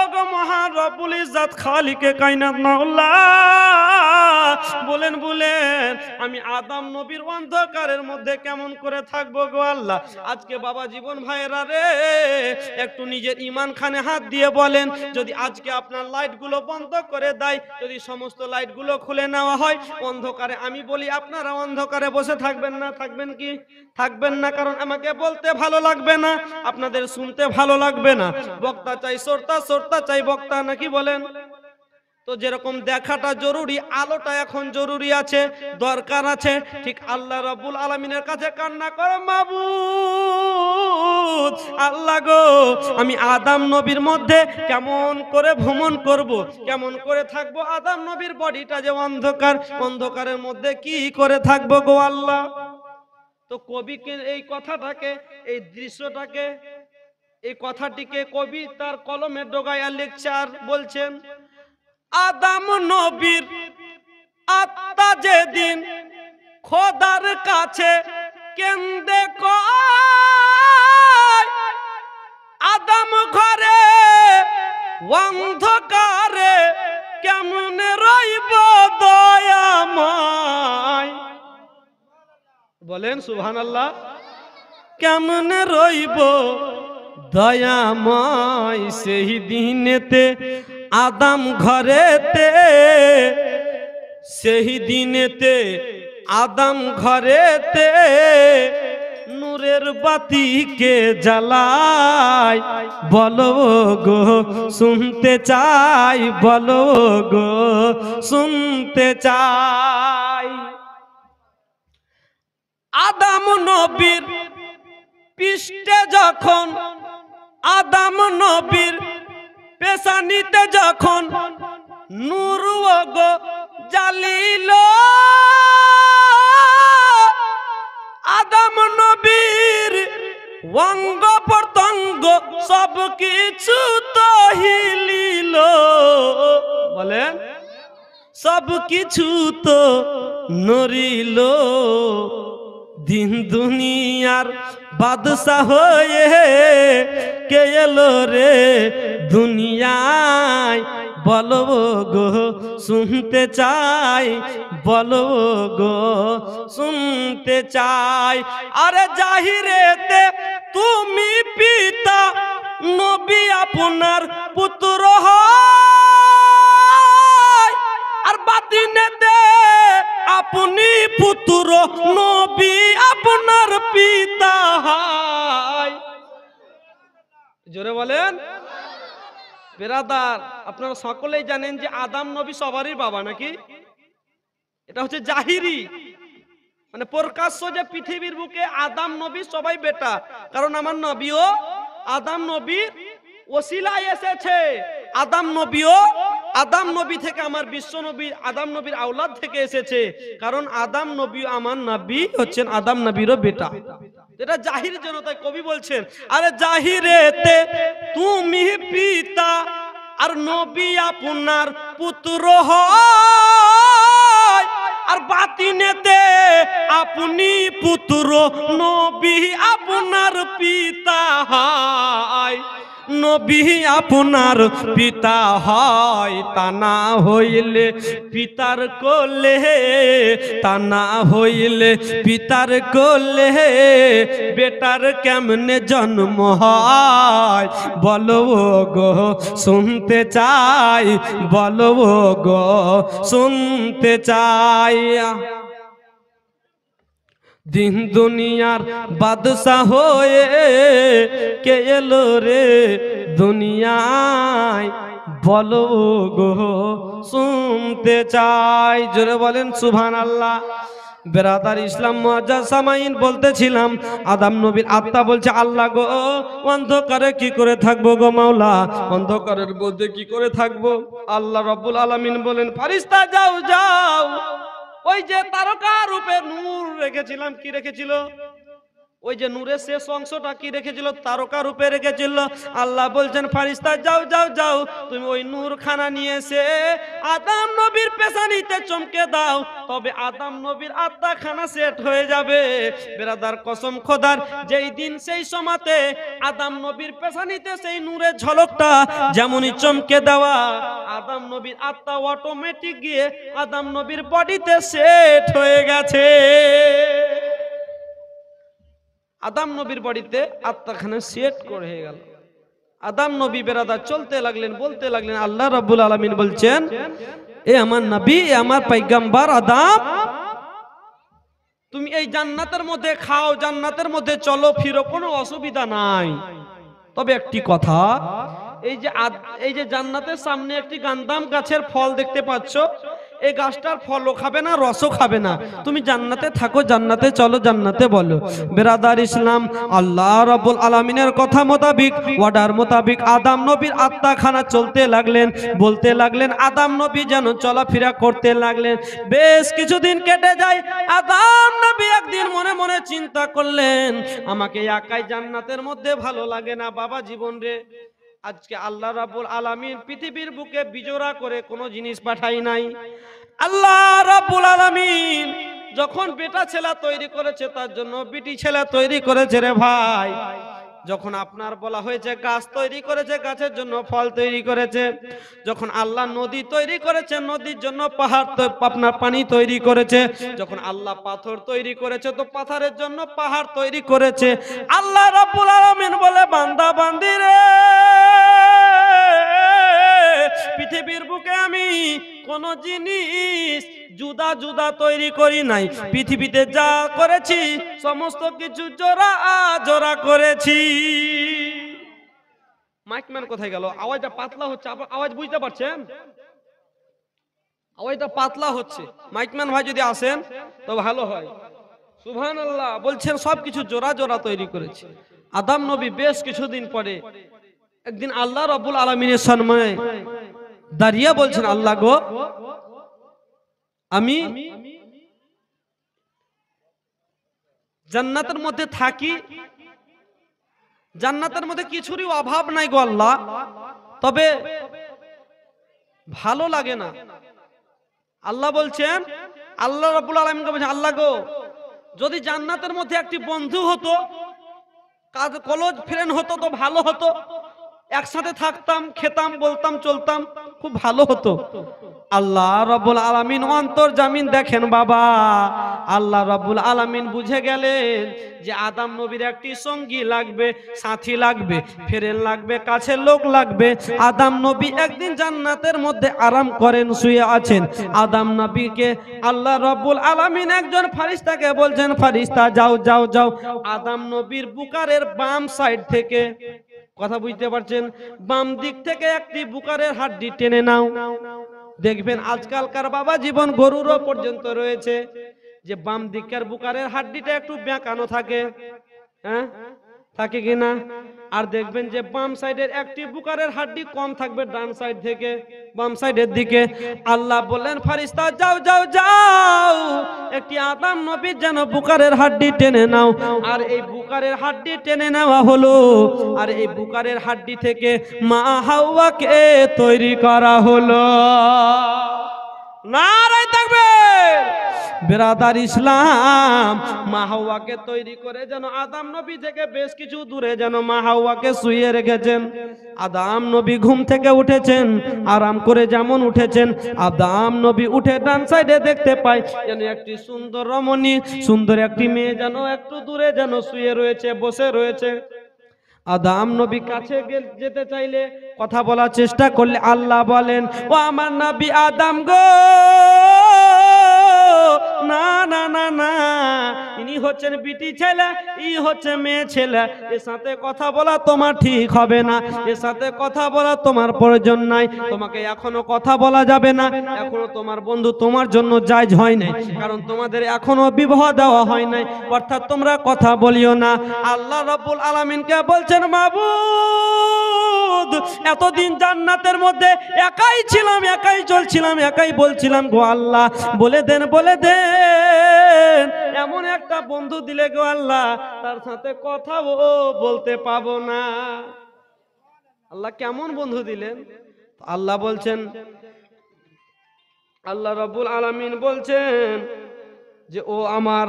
ওগো মহান রব্বুল ইজ্জত খালিকে কায়নাত মাওলা, বলেন আমি আদম নবীর অন্ধকারের মধ্যে কেমন করে থাকবো গো আল্লাহ। আজকে বাবা জীবন ভাইরা রে, একটু নিজের ঈমান খানে হাত দিয়ে বলেন, যদি আজকে আপনার লাইটগুলো বন্ধ করে দেয়, যদি সমস্ত লাইটগুলো খুলে নেওয়া হয়, অন্ধকারে, আমি বলি আপনারা অন্ধকারে বসে থাকবেন না? থাকবেন কি? থাকবেন না। কারণ আমাকে বলতে ভালো লাগবে না, আপনাদের শুনতে ভালো লাগবে না। বক্তা চাই শ্রোতা, শ্রোতা চাই বক্তা, নাকি বলেন? তো যেরকম দেখাটা জরুরি, আলোটা এখন জরুরি আছে, দরকার আছে। ঠিক আল্লাহ রাব্বুল আলামিনের কাছে কান্না করে, মাবুদ আল্লাহ গো, আমি আদম নবীর মধ্যে কেমন করে ভ্রমণ করব, কেমন করে থাকবো? আদম নবীর বডিটা যে অন্ধকার, অন্ধকারের মধ্যে কি করে থাকবো গো আল্লাহ? তো কবিকে এই কথাটাকে, এই দৃশ্যটাকে, এই কথাটিকে কবি তার কলমের ডগায় লেকচার বলছেন, আদম নবীর আত্মা যেদিন খোদার কাছে কেন্দে কয়, আদম ঘরে অন্ধকারে কেমনে রইব দয়াময়? বলেন সুবহানাল্লাহ। কেমনে রইব দয়াময় সেই দিনেতে আদম ঘরেতে, সেই দিনেতে আদম ঘরেতে নূরের বাতিকে জ্বালায়। বলো গো শুনতে চাই, বলো গো শুনতে চাই। আদম নবীর পৃষ্ঠে যখন, আদম নবীর পেশানিতে যখন নূর গো জ্বালিল, আদম নবীর অঙ্গ প্রত্যঙ্গ সব কিছু তো হিলিল। বলেন সব কিছু তো নড়িল। দিন দুনিয়ার বাদশা হয়ে কে এলো রে দুনিয়ায়, বলো গো শুনতে চাই, বলো গো শুনতে চাই। আরে জাহিরেতে তুমি পিতা, নবী আপনার পুত্র হয়, আর বাতিনেতে আপনি পুত্র, নবী আপনার পিতা হয়। জোরে বলেন। বেরাদার, আপনারা সকলেই জানেন যে আদম নবী সবারই বাবা নাকি? এটা হচ্ছে জাহিরি, মানে প্রকাশ্য যে পৃথিবীর বুকে আদম নবী সবাই বেটা। কারণ আমার নবীও আদম নবীর ওসিলায় এসেছে। আদম নবীও আদম নবী থেকে, আমার বিশ্ব নবী আদম নবীর আওলাদ থেকে এসেছে। কারণ আদম নবী আমার নবী হচ্ছেন আদম নবীরও বেটা। এটা জাহির জনতা কবি বলছেন, আরে জাহিরেতে তুমি পিতা, আর নবী আপনার পুত্র হয়, আর বাতিনেতে আপনি পুত্র, নবী আপনার পিতা হয়। নবী আপনার পিতা হয়, তা না হইলে পিতার কোলে, তা না হইলে পিতার কোলে বেটার কেমনে জন্ম হয়, বলো গো শুনতে চাই, বলো গো শুনতে চাই। দিন দুনিয়ার বাদশা হয়ে কে এলো রে দুনিয়ায়, বলো গো শুনতে চাই। জোরে বলেন সুবহানাল্লাহ। বেরাদার ইসলাম মুআজ্জাজ সামাইন বলতেছিলাম, আদম নবীর আত্মা বলছে, আল্লাহ গো অন্ধকারে কি করে থাকবো গো মাওলা, অন্ধকারের মধ্যে কি করে থাকবো? আল্লাহ রাব্বুল আলামিন বলেন, ফারিস্তা যাও যাও, ওই যে তারকা রূপে নূর রেখেছিলাম, কি রেখেছিল? ওই যে নূরের শেষ অংশটা কি রেখেছিল? তারকা রূপে রেখেছিল। আল্লাহ বলছেন, ফারিস্তা যাও যাও যাও, তুমি ওই নূর খানা নিয়ে এসে আদম নবীর পেশানিতে চমকে দাও, তবে আদম নবীর আত্মা খানা সেট হয়ে যাবে। বেরাদার কসম খোদার, যেই দিন সেই সময়তে আদম নবীর পেশানিতে সেই নূরের ঝলকটা যেমনই চমকে দেওয়া, আদম নবীর আত্মা অটোমেটিক গিয়ে আদম নবীর বডিতে সেট হয়ে গেছে। আদম নবীর বডিতে আত্মাখানা সেট করে হয়ে গেল। আদম নবী বেরাদার চলতে লাগলেন, বলতে লাগলেন, আল্লাহ রাব্বুল আলামিন বলছেন, এ আমার নবী, এ আমার পয়গম্বর আদম, তুমি এই জান্নাতের মধ্যে খাও, জান্নাতের মধ্যে চলো ফিরো, কোনো অসুবিধা নাই। তবে একটি কথা, এই যে জান্নাতের সামনে একটি গান্দাম গাছের ফল দেখতে পাচ্ছ, এই গাছটার ফলও খাবে না, রসও খাবে না। তুমি জান্নাতে থাকো, জান্নাতে চলো, জান্নাতে বলো। বেরাদার ইসলাম, আল্লাহ রাব্বুল আলামিনের কথা মোতাবিক, অর্ডার মোতাবিক আদম নবীর আত্মাখানা চলতে লাগলেন, বলতে লাগলেন, আদম নবী যেন চলাফেরা করতে লাগলেন। বেশ কিছুদিন কেটে যায়। আদম নবী একদিন মনে মনে চিন্তা করলেন, আমাকে একাই জান্নাতের মধ্যে ভালো লাগে না বাবা, জীবন রে। আজকে আল্লাহ রাব্বুল আলামিন পৃথিবীর বুকে বিজোড়া করে কোনো জিনিস পাঠাই নাই। আল্লাহ রাব্বুল আলামিন যখন বেটা ছেলে তৈরি করেছে, তার জন্য বিটি ছেলে তৈরি করেছে রে ভাই। যখন আপনার বলা হয়েছে গাছ তৈরি করেছে, গাছের জন্য ফল তৈরি করেছে। যখন আল্লাহ নদী তৈরি করেছে, নদীর জন্য পাহাড়, আপনার পানি তৈরি করেছে। যখন আল্লাহ পাথর তৈরি করেছে, তো পাথরের জন্য পাহাড় তৈরি করেছে। আল্লাহ রাব্বুল আলামিন বলে, বান্দা বান্দি রে, পৃথিবীর বুকে আমি কোন জিনিস জুদা জুদা তৈরি করি নাই। পৃথিবীতে যা করেছি সমস্ত কিছু জোড়া জোড়া করেছি। মাইকম্যান কোথায় গেল? আওয়াজটা পাতলা হচ্ছে, আওয়াজ বুঝতে পারছেন? আওয়াজটা পাতলা হচ্ছে। মাইকম্যান ভাই যদি আসেন তো ভালো হয়। সুবহানাল্লাহ বলছেন সবকিছু জোড়া জোড়া তৈরি করেছে। আদম নবী বেশ কিছুদিন পরে একদিন আল্লাহ রাব্বুল আলামিনের সম্মানে দাঁড়িয়ে বলছেন, আল্লাহ গো, আমি জান্নাতের মধ্যে থাকি, জান্নাতের মধ্যে কিছুরই অভাব নাই গো আল্লাহ, তবে ভালো লাগে না। আল্লাহ বলছেন, আল্লাহ রাব্বুল আলামিনকে বলছেন, আল্লাহ গো, যদি জান্নাতের মধ্যে একটি বন্ধু হতো, কাজ কলজ ফ্রেন্ড হতো তো ভালো হতো, একসাথে থাকতাম, খেতাম, বলতাম, চলতাম, খুব ভালো হতো। আল্লাহ রাব্বুল আলামিন অন্তর্জামিন দেখেন বাবা, আল্লাহ রাব্বুল আলামিন বুঝে গেলেন যে আদম নবীর একটি সঙ্গী লাগবে, সাথী লাগবে, ফ্রেন্ড লাগবে, কাছের লোক লাগবে। আদম নবী একদিন জান্নাতের মধ্যে আরাম করেন, শুয়ে আছেন। আদম নবীকে আল্লাহ রাব্বুল আলামিন একজন ফেরেশতাকে বলছেন, ফেরেশতা যাও যাও যাও, আদম নবীর বুকারের বাম সাইড থেকে, কথা বুঝতে পারছেন, বাম দিক থেকে একটি বুকারের হাড্ডি টেনে নাও। দেখবেন আজকালকার বাবা জীবন গরুরও পর্যন্ত রয়েছে যে বাম দিকের বুকারের হাড্ডিটা একটু বেঁকানো থাকে, হ্যাঁ থাকে কিনা? আর দেখবেন যে বাম সাইডের একটি বুকারের হাড্ডি কম থাকবে ডান সাইড থেকে, বাম সাইডের দিকে। আল্লাহ বললেন, ফেরেশতা যাও যাও যাও, একটি আদম নবীর যেন বুকারের হাড্ডি টেনে নাও। আর এই বুকারের হাড্ডি টেনে নেওয়া হলো, আর এই বুকারের হাড্ডি থেকে মা হাওয়াকে তৈরি করা হলো। নারায়ে তাকবীর। বেরাদার ইসলাম, মা হাওয়াকে তৈরি করে যেন আদম নবী থেকে বেশ কিছু দূরে যেন মা হাওয়াকে শুইয়ে রেখেছেন। আদম নবী ঘুম থেকে উঠেছেন, আরাম করে যেমন উঠেছেন, আদম নবী উঠে ডান সাইডে দেখতে পায় যেন একটি সুন্দর রমণী, সুন্দর একটি মেয়ে যেন একটু দূরে যেন শুয়ে রয়েছে, বসে রয়েছে। আদম নবী কাছে যেতে চাইলে, কথা বলার চেষ্টা করলে, আল্লাহ বলেন, ও আমার নবী আদম গো, না না না না, ইনি হচ্ছেন বিটি ছেলে, ই হচ্ছে মেয়ে ছেলে, এর সাথে কথা বলা তোমার ঠিক হবে না, এর সাথে কথা বলা তোমার প্রয়োজন নাই, তোমাকে এখনো কথা বলা যাবে না, এখনো তোমার বন্ধু তোমার জন্য জায়েজ হয় নাই, কারণ তোমাদের এখনো বিবাহ দেওয়া হয় নাই, অর্থাৎ তোমরা কথা বলিও না। আল্লাহ রাব্বুল আলামিনকে বলছেন, মাবুদ, এতদিন জান্নাতের মধ্যে একাই ছিলাম, একাই চলছিলাম, একাই বলছিলাম, গো আল্লাহ বলে দেন, বলে দেন, এমন একটা বন্ধু দিলে গো আল্লাহ, তার সাথে কথা বলতে পাবো না। আল্লাহ কেমন বন্ধু দিলেন? আল্লাহ বলছেন, আল্লাহ রাব্বুল আলামিন বলছেন যে ও আমার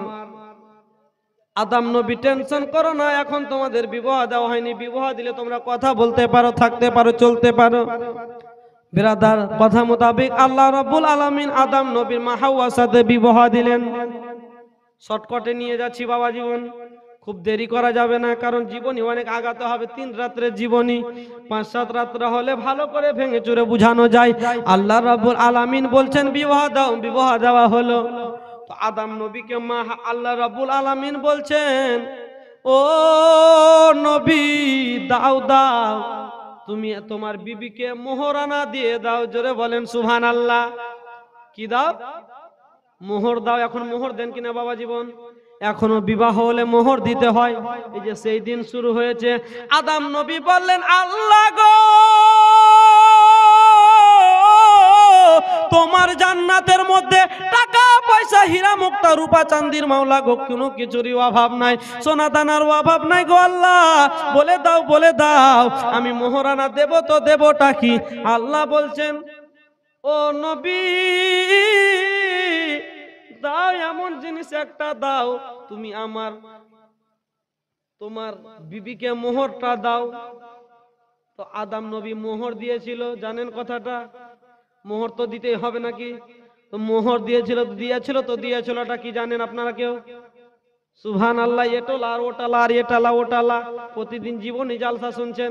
আদম নবী, টেনশন করো না, এখন তোমাদের বিবাহ দেওয়া হয়নি, বিবাহ দিলে তোমরা কথা বলতে পারো, থাকতে পারো, চলতে পারো। বিরাদার, কথা মোতাবেক আল্লাহ রাব্বুল আলামিন আদম নবীর মা হাওয়ার সাথে বিবাহ দিলেন। শর্টকাটে নিয়ে যাচ্ছি বাবা জীবন, খুব দেরি করা যাবে না, কারণ জীবনী অনেক আগাতে হবে। 3 রাত্রের জীবনী, 5-7 রাত্র হলে ভালো করে ভেঙে চুরে বুঝানো যায়। আল্লাহ রাব্বুল আলামিন বলছেন বিবাহ দাও, বিবাহ দেওয়া হলো। তো আদম নবীকে মা আল্লাহ রাব্বুল আলামিন বলছেন, ও নবী দাও দাও, তুমি তোমার বিবিকে মোহরানা দিয়ে দাও। জোরে বলেন সুবহানাল্লাহ। কি দাও? মোহর দাও। এখন মোহর দেন কিনা বাবা জীবন? এখনো বিবাহ হলে মোহর দিতে হয়। এই যে সেই দিন শুরু হয়েছে। আদম নবী বললেন, আল্লাহ গো, তোমার জান্নাতের মধ্যে টাকা পয়সা, হীরা মুক্তা, রূপা চাঁদির মাওলা গো, কোনো কিছুরই অভাব নাই, সোনা দানার অভাব নাই গো আল্লাহ, বলে দাও, বলে দাও, আমি মোহরানা দেব তো দেবটা কি? আল্লাহ বলছেন, ও নবী দাও, এমন জিনিস একটা দাও, তুমি তোমার বিবিকে মোহরটা দাও। তো আদম নবী মোহর দিয়েছিল, জানেন কথাটা? মোহর তো দিতেই হবে নাকি? তো মোহর দিয়েছিলটা কি জানেন আপনারা কেউ? সুবহানাল্লাহ। এটোলা আর ওটালা, আর এটালা ওটালা, প্রতিদিন জীবনী জালসা শুনছেন,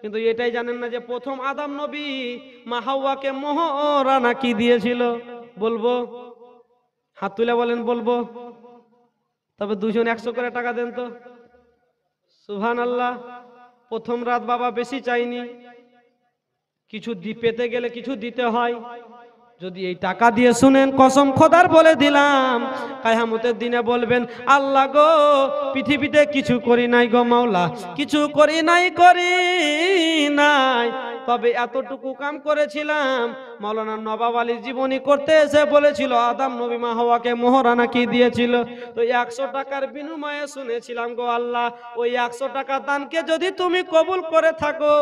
কিন্তু এটাই জানেন না যে প্রথম আদম নবী মা হাওয়াকে মোহরানা কি দিয়েছিল? বলবো? হাত তুলে বলেন, বলবো? তবে দুজন 100 করে টাকা দেন তো। সুবহানাল্লাহ। প্রথম রাত বাবা বেশি চাইনি, কিছু পেতে গেলে কিছু দিতে হয়। যদি এই টাকা দিয়ে শুনেন, কসম খোদার বলে দিলাম, কিয়ামতের দিনে বলবেন, আল্লাহ গো পৃথিবীতে কিছু করি নাই গো মাওলা, কিছু করি নাই তবে এতটুকু কাম করেছিলাম। মাওলানা নবাব আলীর জীবনী করতে এসে বলেছিল আদম নবী মা হাওয়াকে মোহরানা কি দিয়েছিল, তো 100 টাকার বিনিময়ে শুনেছিলাম গো আল্লাহ, ওই 100 টাকা দানকে যদি তুমি কবুল করে থাকো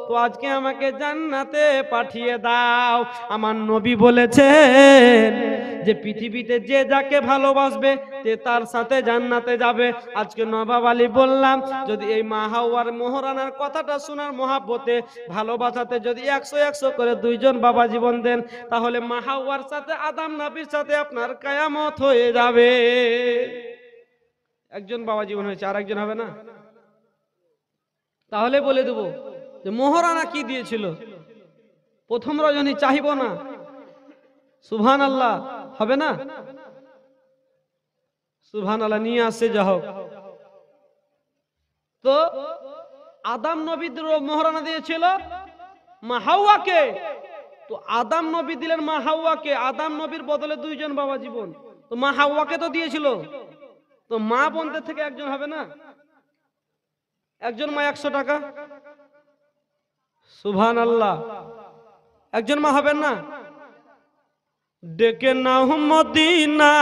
তো আজকে আমাকে জান্নাতে পাঠিয়ে দাও। আমার নবী বলেছেন যে পৃথিবীতে যে যাকে ভালোবাসবে যে তার সাথে জান্নাতে যাবে। আজকে নবাব আলী বললাম, যদি এই মা হাওয়ার মোহরানার কথাটা শোনার মহাব্বতে ভালোবাসাতে যদি 100 করে 2 জন বাবা জীবন দেন, তাহলে মা হাওয়ার সাথে আদম নবীর সাথে আপনার কিয়ামত হয়ে যাবে। একজন বাবা জীবন হয়েছে, আর একজন হবে না? তাহলে বলে দেব যে মোহরানা কি দিয়েছিল। প্রথম রজনী চাইব না, সুবহানাল্লাহ, হবে না? সুবহানাল্লাহ নিয়ে আসছে, যা হোক। তো আদম নবীর মোহরানা দিয়েছিল মা হাওয়াকে, তো আদম নবী দিলেন মা হাওয়াকে, আদম নবীর বদলে 2 জন বাবা জীবন, তো মা হাওয়াকে তো দিয়েছিল, তো মা বোনদের থেকে একজন হবে না? একজন মা 100 টাকা, সুবহানাল্লাহ, একজন মা হবেন না? ডেকে নাও মদিনা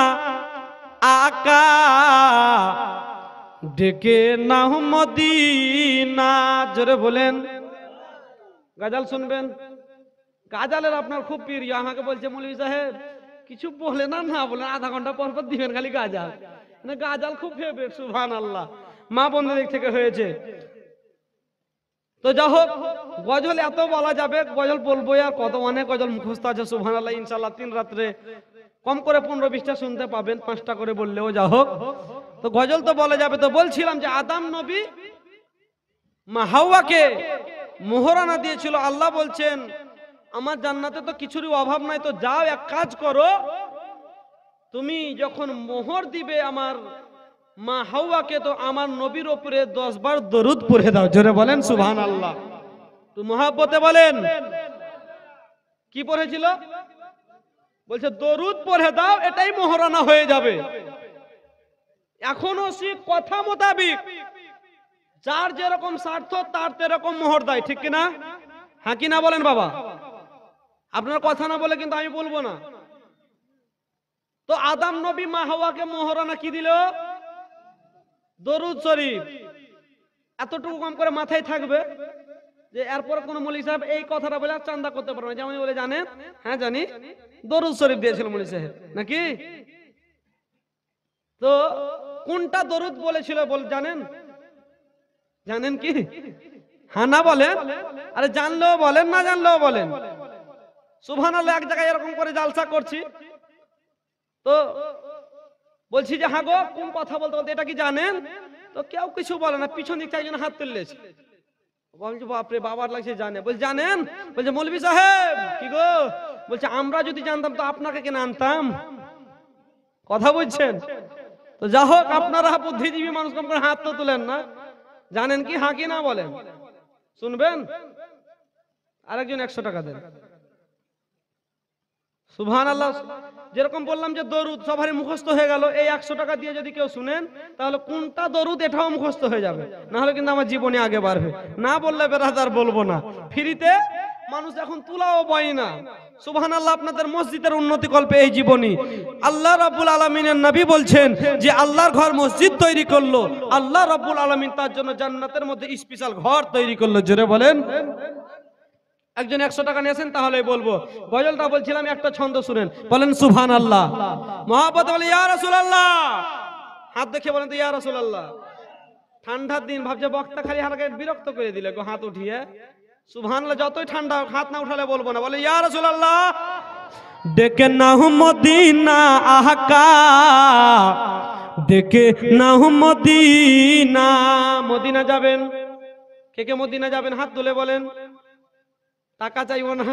আকা, ডেকে নাও মদিনা, জোরে বলেন। গাজাল শুনবেন, গাজালের আপনার খুব প্রিয়। আমাকে বলছে মৌলভী সাহেব কিছু বলে না, না বলে আধা ঘন্টা পর পর দিবেন খালি গাজাল, মানে গাজাল খুব ফেভারিট। সুবহানাল্লাহ, মা বন্ধুদের থেকে হয়েছে। তো যা হোক, গজল এত বলা যাবে, গজল বলবো আর কত, অনেক গজল মুখস্থ আছে। সুবহানাল্লাহ, ইনশাআল্লাহ 3 রাত্রে কম করে 15-20টা শুনতে পাবেন, 5টা করে বললেও। যা হোক, তো গজল তো বলা যাবে। তো বলছিলাম যে আদম নবী মা হাওয়াকে মোহরানা দিয়েছিল। আল্লাহ বলছেন আমার জান্নাতে তো কিছুরই অভাব নাই, তো যাও এক কাজ করো, তুমি যখন মোহর দিবে আমার মা হাওয়াকে, তো আমার নবীর উপরে 10 বার দরুদ পড়ে দাও। জোরে বলেন সুবহানাল্লাহ। তো মহাব্বতে বলেন কি পড়েছিল? বলছে দরুদ পড়ে দাও, এটাই মোহরানা হয়ে যাবে। এখনো সে কথা মোতাবিক যার যেরকম স্বার্থ তার তেরকম মোহর দেয়, ঠিক কিনা? হ্যাঁ কি না বলেন বাবা? আপনার কথা না বলে কিন্তু আমি বলবো না। তো আদম নবী মা হাওয়াকে মোহরানা কি দিল? দরুদ শরীফ। এতটুকু কম করে মাথায় থাকবে যে এরপর কোন মৌলভী সাহেব এই কথাটা বলে চান্দা করতে পারবে না। যেমন বলে জানেন, হ্যাঁ জানি, দরুদ শরীফ দিয়েছিল মৌলভী সাহেব নাকি? তো কোনটা দরুদ বলেছিল জানেন? জানেন কি? হ্যাঁ না বলেন? আরে জানলেও বলেন, না জানলেও বলেন। সুবহানাল্লাহ, এক জায়গায় এরকম করে জালসা করছি, তো বলছি যে হ্যাঁ গো কোন কথা বলতে বলতে এটা কি জানেন? তো কেউ কিছু বলে না, পিছন দিক থেকে একজন হাত তুললেছে। বলছি বাপরে, বাবার লাগছে জানে। বলছে জানেন? বলছে মৌলভী সাহেব কি গো? বলছে আমরা যদি জানতাম তো আপনাকে কেন আনতাম। কথা বুঝছেন? তো যা হোক, আপনারা বুদ্ধিজীবী মানুষ, কম করে হাত তো তুলেন না। জানেন কি? হ্যাঁ কি না বলেন, শুনবেন। আরেকজন 100 টাকা দেন। সুবহানাল্লাহ। যেরকম বললাম যে দরুদ সবারই মুখস্থ হয়ে গেল, এই 100 টাকা দিয়ে যদি কেউ শুনেন তাহলে কোনটা দরুদ এটাও মুখস্থ হয়ে যাবে, না হলে কিন্তু আমার জীবনে আগে বাড়বে। না বললে বেরাদার বলবো না। ফ্রিতে মানুষ এখন তুলাও বয় না। সুবহানাল্লাহ, আপনাদের মসজিদের উন্নতি কল্পে এই জীবনী আল্লাহ রাব্বুল আলামিনের নবী বলছেন যে আল্লাহর ঘর মসজিদ তৈরি করলো, আল্লাহ রাব্বুল আলামিন তার জন্য জান্নাতের মধ্যে স্পেশাল ঘর তৈরি করলো। জোরে বলেন। একজন 100 টাকা নিয়েছেন, তাহলে বলবো। গজলটা বলছিলাম, একটা ছন্দ শুনেন, বলেন সুবহানাল্লাহ। মহাব্বতে বলে ইয়া রাসূলুল্লাহ, হাত দেখে বলেন তো ইয়া রাসূলুল্লাহ। ঠান্ডার দিন ভাবছে বক্তা খালি হালকা বিরক্ত করে দিলে গো হাত উঠিয়ে। সুবহানাল্লাহ, যতই ঠান্ডা হাত না উঠালে বলবো না, বলে ইয়া রাসূলুল্লাহ। ডেকে নাও মদিনা আহকা, ডেকে নাও মদিনা। মদিনা যাবেন? কে কে মদিনা যাবেন হাত তুলে বলেন। টাকা চাইবো না।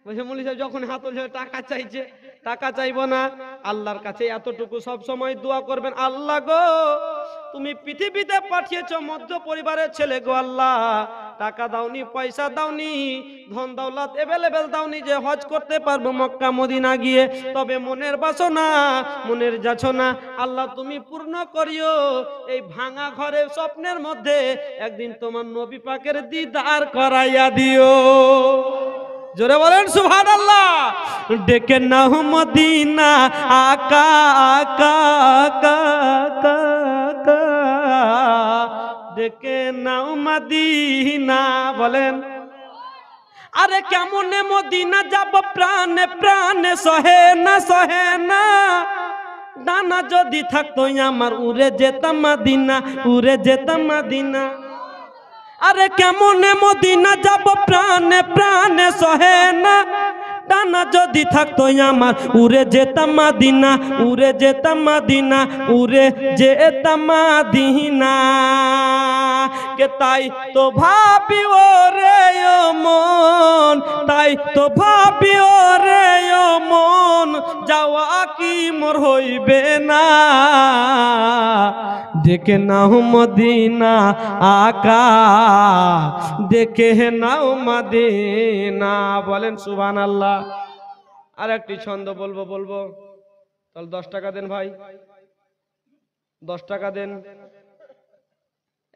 বলছে মৌলভী সাহেব যখন হাত তুলছে টাকা চাইছে, টাকা চাইবো না। আল্লাহর কাছে এতটুকু সব সময় দোয়া করবেন, আল্লাহ গো তুমি পৃথিবীতে পাঠিয়েছো মধ্য পরিবারের ছেলে গো আল্লাহ, টাকা দাওনি, পয়সা দাওনি, ধন দৌলত এভেলেবেল দাওনি যে হজ করতে পারবো মক্কা মদিনা গিয়ে, তবে মনের বাসনা, মনের যাচনা আল্লাহ তুমি পূর্ণ করিও। এই ভাঙা ঘরে স্বপ্নের মধ্যে একদিন তোমার নবী পাকের দিদার করাইয়া দিও। জোরে বলেন সুবহানাল্লাহ। ডেকে নাও মদিনা আকা আকা আকা আকা, ডেকে নাও মদিনা, বলেন। আরে কেমনে মদিনা যাব প্রাণে প্রাণে, সহে না সহে না, ডানা যদি থাকতো আমার উড়ে যেতাম মদিনা, উড়ে যেতাম মদিনা। আরে কেমনে মদিনা যাব প্রাণে প্রাণে, সহে না, ডানা যদি থাকতো আমার উড়ে যেতাম মদিনা, উড়ে যেতাম মদিনা, উড়ে যেতাম মদিনা। কে তাই তো ভাবি ও রে ও মন, তাই তো ভাবি ও রে ও মন, যাওয়া কি মোর হইবে না। দেখে নাও মদিনা আকা, দেখে নাও মদিনা, বলেন সুবহানাল্লাহ। আর একটি ছন্দ বলবো তাহলে 10 টাকা দেন ভাই, 10 টাকা দেন।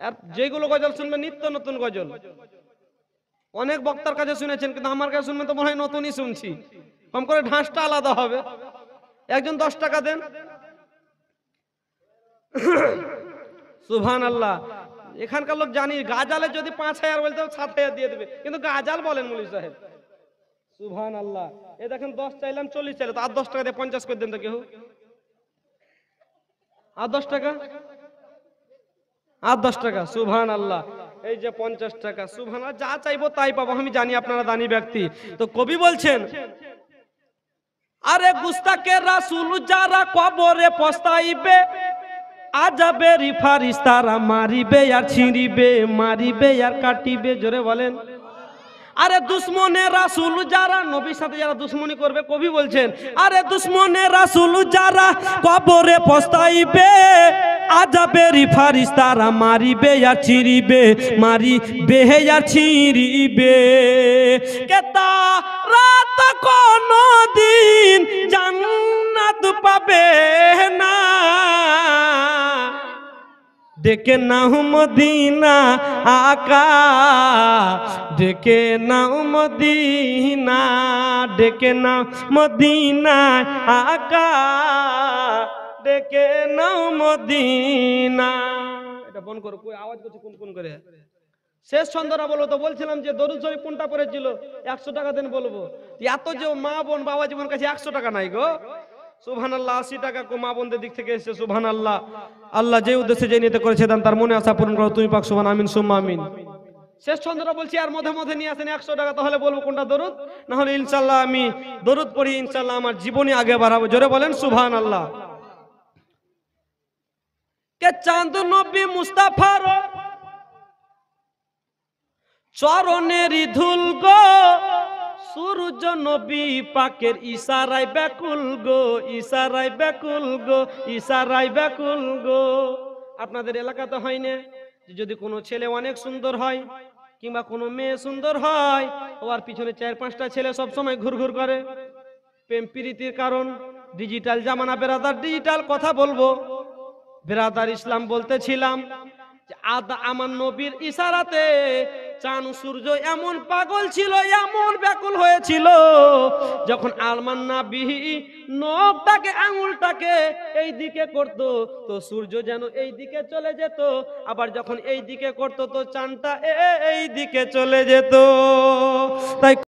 আর যেগুলো গজল শুনবেন নিত্য নতুন গজল, অনেক বক্তার কাছে শুনেছেন কিন্তু আমার কাছে শুনবেন তো মনে হয় নতুনই শুনছি, কম করে ঢাঁসটা আলাদা হবে। একজন 10 টাকা দেন। সুবহানাল্লাহ। এখানকার লোক জানি গাজালে যদি 5000 বলতে 7000 দিয়ে দেবে, কিন্তু গাজাল বলেন মৌলভী সাহেব। সুবহানাল্লাহ। এ দেখেন 10 চাইলাম 40 চাইলাম, তো আর 10 টাকা দিয়ে 50 করে দেন তো কেউ, আর 10 টাকা, আর 10 টাকা। সুবহানাল্লাহ। এই যে 50 টাকা, সুবহানাল্লাহ। যা চাইবো তাই পাবো, আমি জানি আপনারা দানি ব্যক্তি। তো কবি বলছেন, আরে গুস্তাকে রাসূল যারা কবরে পস্তাইবে, আজাবেরি ফারিস্তারা মারিবে আর ছিঁড়িবে, মারিবে আর কাটিবে। জোরে বলেন। আরে দুশ্মনে রাসূল যারা, নবীর সাথে যারা দুশ্মনী করবে, কবি বলছেন, আরে দুশ্মনে রাসূল যারা কবরে পস্তাইবে, আজাবেরি ফারিস্তারা মারিবে আর ছিঁড়িবে, মারিবে আর ছিঁড়িবে। কে তারা তো কোনদিন জান্নাত পাবে না। ডেকে নাও মদিনা আকা, ডেকে নাও মদিনা, ডেকে নাও মদিনা আকা, ডেকে নাও মদিনা। এটা বন্ধ করো, কই আওয়াজ করছে কোন কোন করে। শেষ ছন্দটা বলবো তো বলছিলাম যে দরুদ শরীফ কোনটা পড়েছিল, 100 টাকা দেন বলবো। এত যে মা বোন বাবা জীবন কাছে 100 টাকা নাই গো। সুবহানাল্লাহ। 80 টাকা কো মা বোনদের দিক থেকে এসেছে। সুবহানাল্লাহ। আল্লাহ যে উদ্দেশ্যে যে নিতে করেছে দান, তার মনে আশা পূরণ করো তুমি পাক। সুবহান আমিন সুম্মা আমিন। শেষ ছন্দটা বলছি, আর মধ্যে মধ্যে নিয়ে আসেন 100 টাকা, তাহলে বলবো কোনটা দরুদ, না হলে ইনশাআল্লাহ আমি দরুদ পড়ি, ইনশাআল্লাহ আমার জীবনে আগে বাড়াবো। জোরে বলেন সুবহানাল্লাহ। কে চাঁদ নবী মুস্তাফার চরণেরই ধুল গো, সূর্য নবী পাকের ইশারায় ব্যাকুল গো, ইশারায় ব্যাকুল গো, ইশারায় ব্যাকুল গো। আপনাদের এলাকাতে হয় না যে যদি কোনো ছেলে অনেক সুন্দর হয় কিংবা কোনো মেয়ে সুন্দর হয়, ওর পিছনে 4-5টা ছেলে সব সময় ঘুরঘুর করে, প্রেম প্রীতির কারণ। ডিজিটাল জামানা বেরাদার, ডিজিটাল কথা বলবো বেরাদার। ইসলাম বলতেছিলাম যে আমার নবীর ইশারাতে চাঁদ সূর্য এমন পাগল ছিল, এমন ব্যাকুল হয়েছিল, যখন আলমান নবী নখটাকে আঙুলটাকে এই দিকে করতো তো সূর্য যেন এই দিকে চলে যেত, আবার যখন এই দিকে করতো তো চাঁদটা এই দিকে চলে যেত। তাই